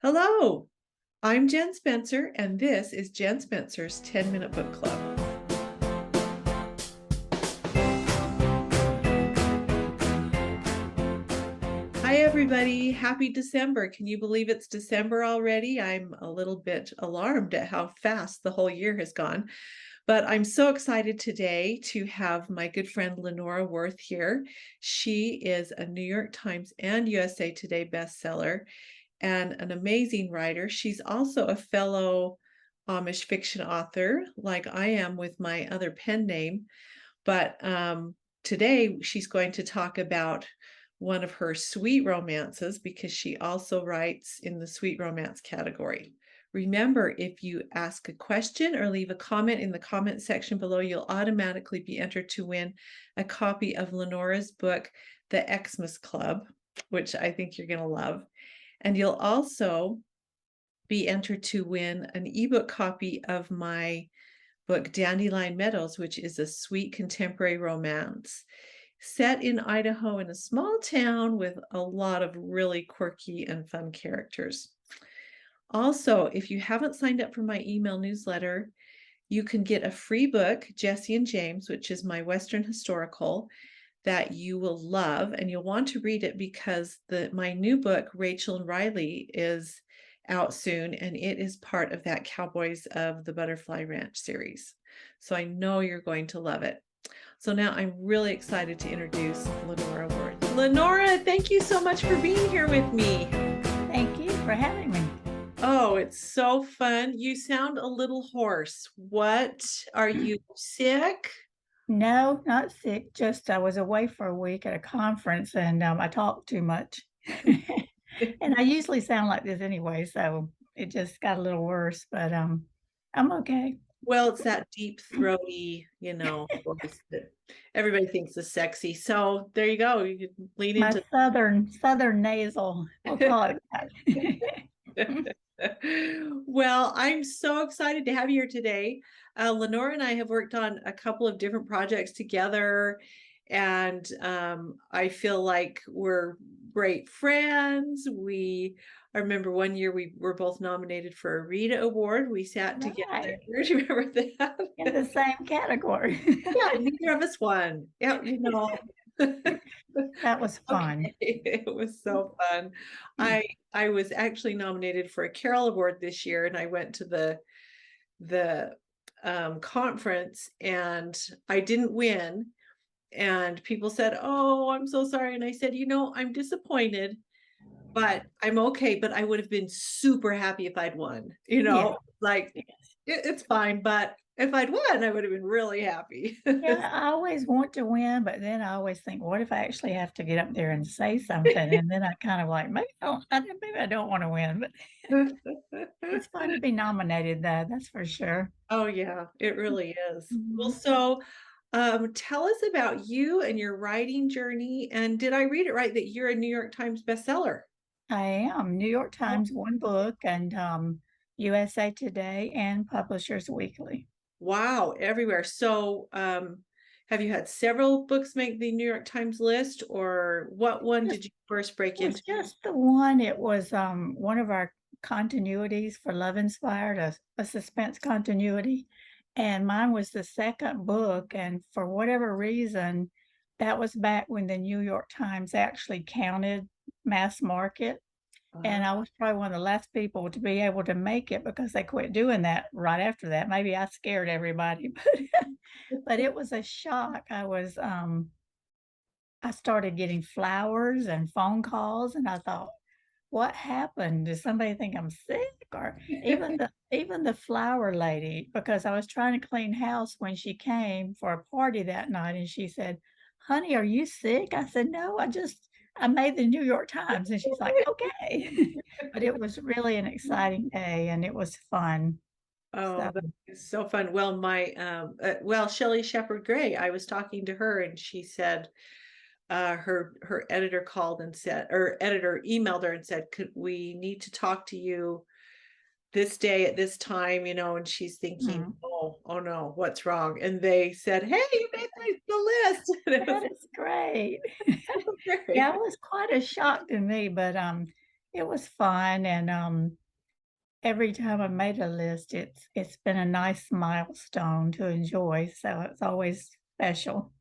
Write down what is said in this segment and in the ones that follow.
Hello, I'm Jen Spencer, and this is Jen Spencer's 10-Minute Book Club. Hi, everybody. Happy December. Can you believe it's December already? I'm a little bit alarmed at how fast the whole year has gone. But I'm so excited today to have my good friend Lenora Worth here. She is a New York Times and USA Today bestseller and an amazing writer. She's also a fellow Amish fiction author, like I am with my other pen name. But today she's going to talk about one of her sweet romances because she also writes in the sweet romance category. Remember, if you ask a question or leave a comment in the comment section below, you'll automatically be entered to win a copy of Lenora's book, The Xmas Club, which I think you're going to love. And you'll also be entered to win an ebook copy of my book, Dandelion Meadows, which is a sweet contemporary romance set in Idaho in a small town with a lot of really quirky and fun characters. Also, if you haven't signed up for my email newsletter, you can get a free book, Jesse and James, which is my Western historical, that you will love, and you'll want to read it because my new book, Rachel and Riley, is out soon, and it is part of that Cowboys of the Butterfly Ranch series. So I know you're going to love it. So now I'm really excited to introduce Lenora Worth. Lenora, thank you so much for being here with me. Thank you for having me. Oh, it's so fun. You sound a little hoarse. What? Are you sick? No, not sick, just I was away for a week at a conference and I talked too much. And I usually sound like this anyway, so it just got a little worse, but I'm okay. Well, it's that deep throaty, voice that everybody thinks is sexy. So there you go. You can lean My into southern nasal, we'll call it that. Well, I'm so excited to have you here today. Lenora and I have worked on a couple of different projects together, and I feel like we're great friends. I remember one year we were both nominated for a Rita Award. We sat together. Right, Do you remember in the that? same category. Yeah, neither of us won. Yeah, That was fun. Okay, it was so fun. I I was actually nominated for a Carol Award this year, and I went to the conference, and I didn't win. And people said, "Oh, I'm so sorry." And I said, I'm disappointed, but I'm okay. But I would have been super happy if I'd won. Yeah. Like it's fine. But if I'd won, I would have been really happy. Yeah, I always want to win, but then I always think, what if I actually have to get up there and say something? And then I kind of like, maybe I don't want to win, but it's fun to be nominated though, that's for sure. Oh, yeah, it really is. Well, Mhm. so tell us about you and your writing journey. And did I read it right that you're a New York Times bestseller? I am New York Oh, Times one book and USA Today and Publishers Weekly. wow, everywhere. So, have you had several books make the New York Times list, or what one Just did you first break It was into? just the one. It was one of our continuities for Love Inspired, a suspense continuity. And mine was the second book. And for whatever reason, that was back when the New York Times actually counted mass market. And Ah, I was probably one of the last people to be able to make it because they quit doing that right after that. Maybe I scared everybody, but it was a shock. I started getting flowers and phone calls, and I thought, "What happened? Does somebody think I'm sick?" Or even the flower lady, because I was trying to clean house when she came for a party that night, and she said, "Honey, are you sick?" I said, "No, I made the New York Times." And she's like, "Okay." But it was really an exciting day, and it was fun. oh, So that is so fun. Well, Shelley Shepherd Gray, I was talking to her, and she said, her editor called and said, or editor emailed her and said, "Could we need to talk to you this day at this time?" And she's thinking, mhm. oh no, what's wrong? And they said, "Hey, you made the list." And it was That is great. so Yeah, great. it was quite a shock to me, but, it was fun, and, every time I made a list, it's been a nice milestone to enjoy, so it's always special.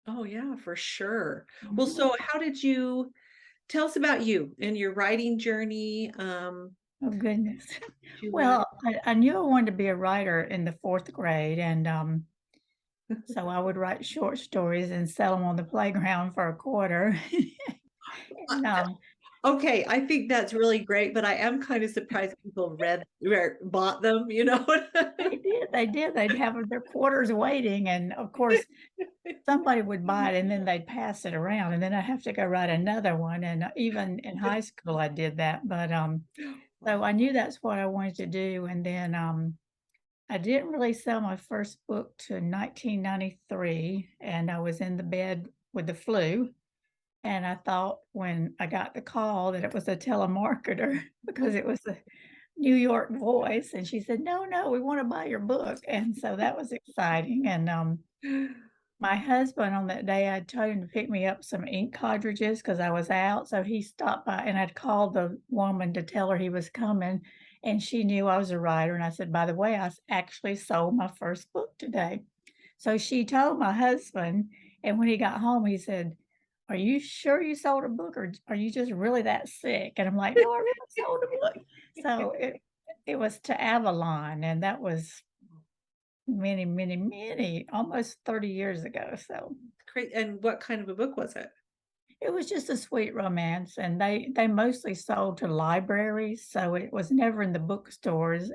Oh, yeah, for sure. Well, Mhm. so how did you tell us about you and your writing journey, Oh, goodness. did you write? Well, I knew I wanted to be a writer in the 4th grade, and, so I would write short stories and sell them on the playground for a quarter. Uh, And, okay, I think that's really great, but I am kind of surprised people bought them, you know? they did, they'd have their quarters waiting, and, of course, somebody would buy it, and then they'd pass it around, and then I'd have to go write another one, and, even in high school, I did that, but, so I knew Wow. that's what I wanted to do, and then, I didn't really sell my first book to 1993, and I was in the bed with the flu, and I thought when I got the call that it was a telemarketer because it was a New York voice, and she said, "No, no, we wanna buy your book," and so that was exciting, and, my husband on that day, I told him to pick me up some ink cartridges because I was out, so he stopped by and I'd called the woman to tell her he was coming, and she knew I was a writer, and I said, "By the way, actually sold my first book today." So she told my husband, and when he got home, he said, "Are you sure you sold a book, or are you just really that sick?" And I'm like, "No, I really sold a book." So it was to Avalon, and that was many, many, many, almost 30 years ago, so Great, and what kind of a book was it? it was just a sweet romance, and they mostly sold to libraries, so it was never in the bookstores,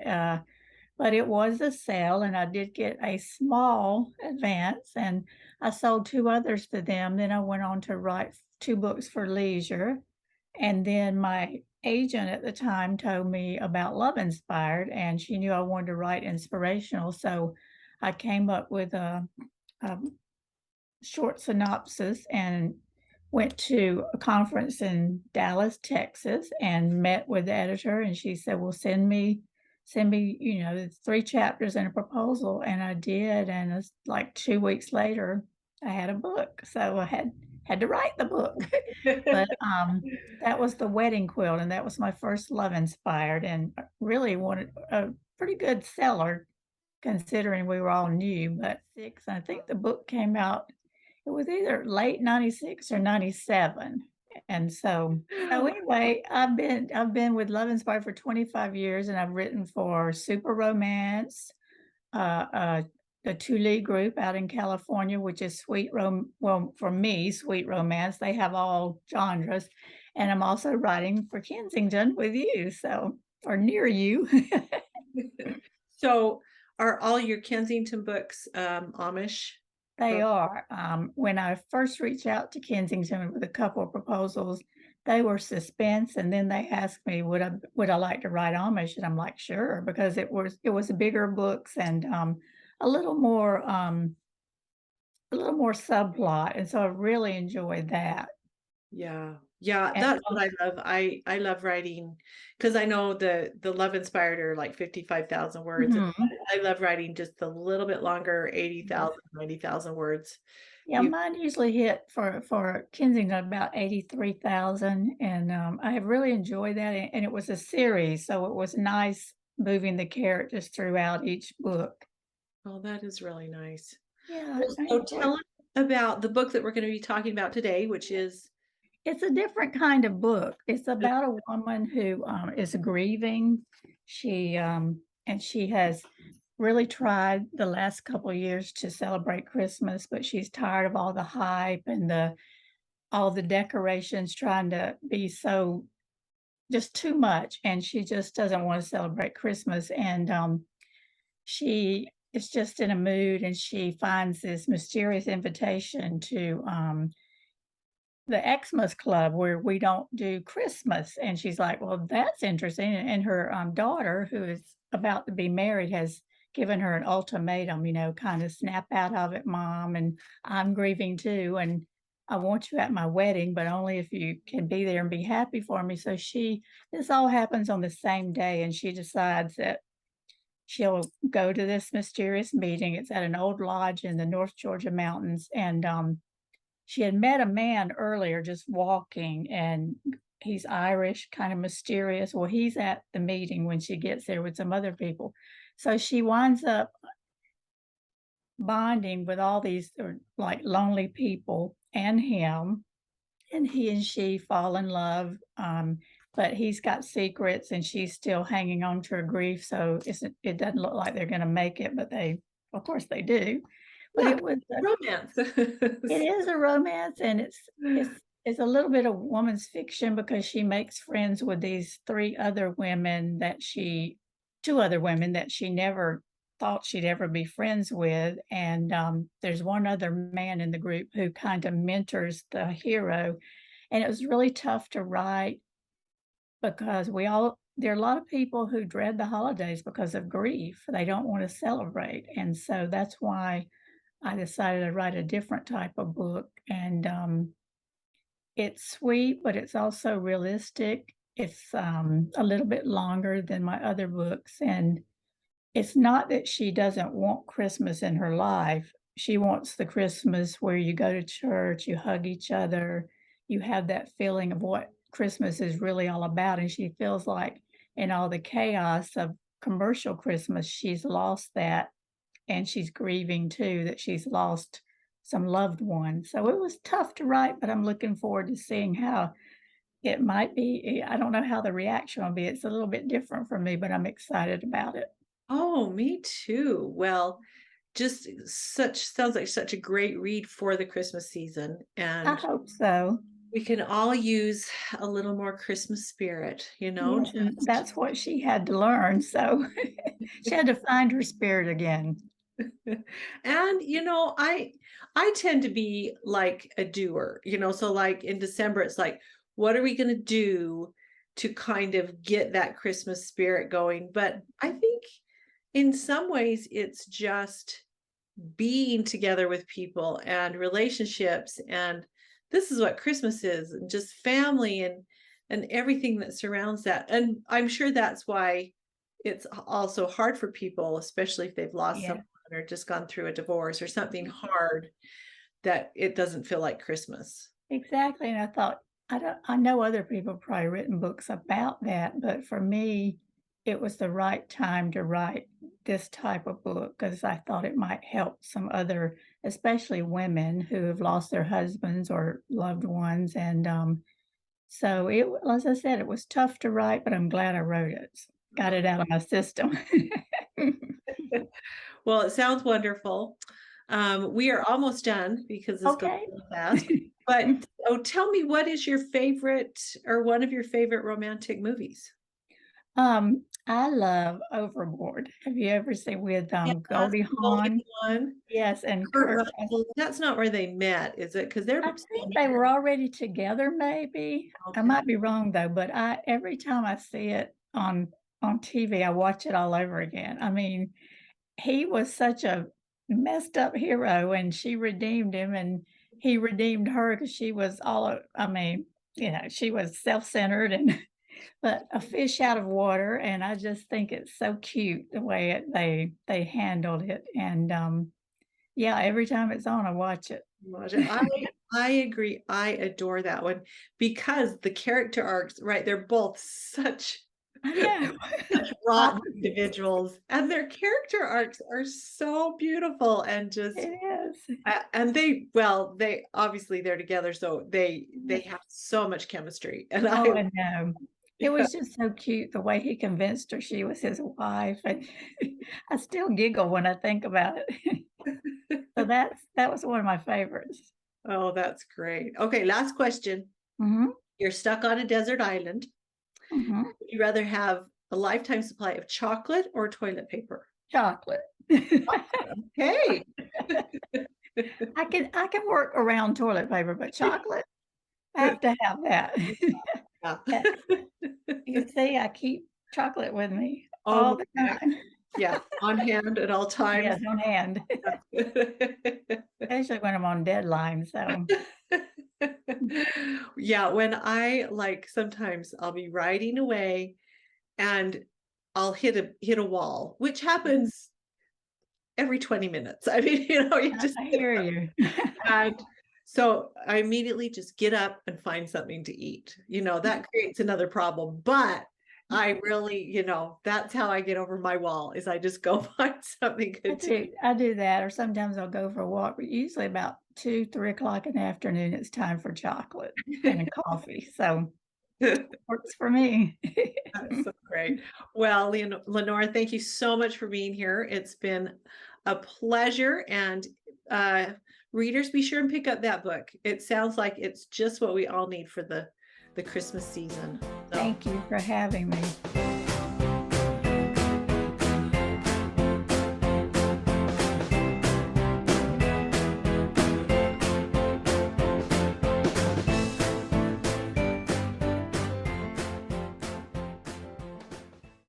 but it was a sale, and I did get a small advance, and I sold 2 others to them, then I went on to write 2 books for leisure, and then my agent at the time told me about Love Inspired, and she knew I wanted to write inspirational, so I came up with a short synopsis and went to a conference in Dallas, Texas, and met with the editor, and she said, "Well, send me, the 3 chapters and a proposal," and I did, and it's like 2 weeks later, I had a book, so I had to write the book. But, that was The Wedding Quilt, and that was my first love inspired and, really wanted a pretty good seller considering we were all new, but 6, I think the book came out it was either late '96 or '97, and so anyway, I've been with Love Inspired for 25 years, and I've written for Super Romance, uh, uh, the Tule group out in California, which is well, for me, sweet romance. They have all genres, and I'm also writing for Kensington with you, so or near you. So, are all your Kensington books, Amish? They Ro are. When I first reached out to Kensington with a couple of proposals, they were suspense, and then they asked me, would I like to write Amish? And I'm like, sure, because it was bigger books and a little more um, a little more subplot, and so I really enjoyed that. Yeah. Yeah, And that's what I love. I love writing because I know the Love Inspired are like 55,000 words, and Mhm. I love writing just a little bit longer, Yes. 80,000, 90,000 words. Yeah, You mine usually hit for Kensington about 83,000, and, I have really enjoyed that, and it was a series, so it was nice moving the characters throughout each book. Oh, that is really nice. Yeah, Well, I so enjoyed tell us about the book that we're gonna be talking about today, which is it's a different kind of book. It's about a woman who, is grieving. And she has really tried the last couple of years to celebrate Christmas, but she's tired of all the hype and all the decorations trying to be so just too much, and she just doesn't wanna celebrate Christmas, and, she is just in a mood, and she finds this mysterious invitation to, the Xmas Club where we don't do Christmas, and she's like, "Well, that's interesting," and her, daughter, who is about to be married, has given her an ultimatum, "Kinda snap out of it, mom, and I'm grieving too, and I want you at my wedding, but only if you can be there and be happy for me." So this all happens on the same day, and she decides that she'll go to this mysterious meeting. It's at an old lodge in the North Georgia mountains, and, she had met a man earlier just walking, and he's Irish, kind of mysterious. Well, he's at the meeting when she gets there with some other people. So she winds up bonding with all these, like, lonely people and him, and he and she fall in love, but he's got secrets and she's still hanging on to her grief, so it doesn't look like they're gonna make it, but they of course they do. But Yeah, it was romance. it is a romance, and it's a little bit of woman's fiction because she makes friends with these 3 other women that she 2 other women that she never thought she'd ever be friends with, and, there's one other man in the group who kinda mentors the hero, and it was really tough to write because there are a lot of people who dread the holidays because of grief. They don't wanna celebrate, and so that's why I decided to write a different type of book, and, it's sweet, but it's also realistic. It's, a little bit longer than my other books, and it's not that she doesn't want Christmas in her life. She wants the Christmas where you go to church, you hug each other, you have that feeling of what Christmas is really all about, and she feels like in all the chaos of commercial Christmas, she's lost that, and she's grieving too that she's lost some loved one. So it was tough to write, but I'm looking forward to seeing how it might be. I don't know how the reaction will be. It's a little bit different for me, but I'm excited about it. Oh, me too. Well, just such sounds like such a great read for the Christmas season, I and hope so. we can all use a little more Christmas spirit, Yes, and just that's what she had to learn. So she had to find her spirit again. and, I tend to be like a doer, so, like, in December, it's like, "What are we gonna do to kind of get that Christmas spirit going?" But I think in some ways, it's just being together with people and relationships, and this is what Christmas is, and just family and everything that surrounds that, and I'm sure that's why it's also hard for people, especially if they've lost someone Yeah. or just gone through a divorce or something hard, that it doesn't feel like Christmas. Exactly, and I thought, I know other people probably written books about that, but for me, it was the right time to write this type of book because I thought it might help some other, especially women who have lost their husbands or loved ones, and, so as I said, it was tough to write, but I'm glad I wrote it. Got it out of my system. Well, it sounds wonderful. We are almost done because this goes Okay. so fast. But oh, tell me, what is your favorite or one of your favorite romantic movies? I love Overboard. Have you ever seen with, Yeah, Goldie Goldie Hawn? Hawn, Yes, and Kurt Kurt Russell. That's not where they met, is it? Because they're I still think they were married. already together maybe. I Okay. might be wrong though, but I every time I see it on TV, I watch it all over again. I mean, he was such a messed up hero and she redeemed him and he redeemed her because she was I mean, she was self-centered and but a fish out of water, and I just think it's so cute the way they handled it, and, yeah, every time it's on, I watch it. Watch it. I agree. I adore that one because the character arcs, right? They're both I know. such rotten Opposites. individuals, and their character arcs are so beautiful and just It is. and they obviously they're together, so they Yes. have so much chemistry, and Oh, I I know. It yeah. was just so cute the way he convinced her she was his wife, and I still giggle when I think about it. So that was one of my favorites. Oh, that's great. Okay, last question. Mhm, You're stuck on a desert island. mhm. Would you rather have a lifetime supply of chocolate or toilet paper? Chocolate. Hey. I can work around toilet paper, but chocolate? I have to have that. Yeah. Eh, you see, I keep chocolate with me all Oh, the yeah, time. yeah, on hand at all times. Yes, on hand, especially when I'm on deadline, so Yeah, when sometimes I'll be riding away and I'll hit a wall, which mhm, happens every 20 minutes. I mean, you I just I hear you. and So I immediately just get up and find something to eat. That creates another problem, but I really, that's how I get over my wall is I just go find something good to I do that, or sometimes I'll go for a walk, but usually about 2, 3 o'clock in the afternoon, it's time for chocolate and a coffee, so eat. works for me. That's so great. Well, Lenora, thank you so much for being here. It's been a pleasure. And uh, readers, be sure and pick up that book. It sounds like it's just what we all need for the Christmas season. So Thank you for having me.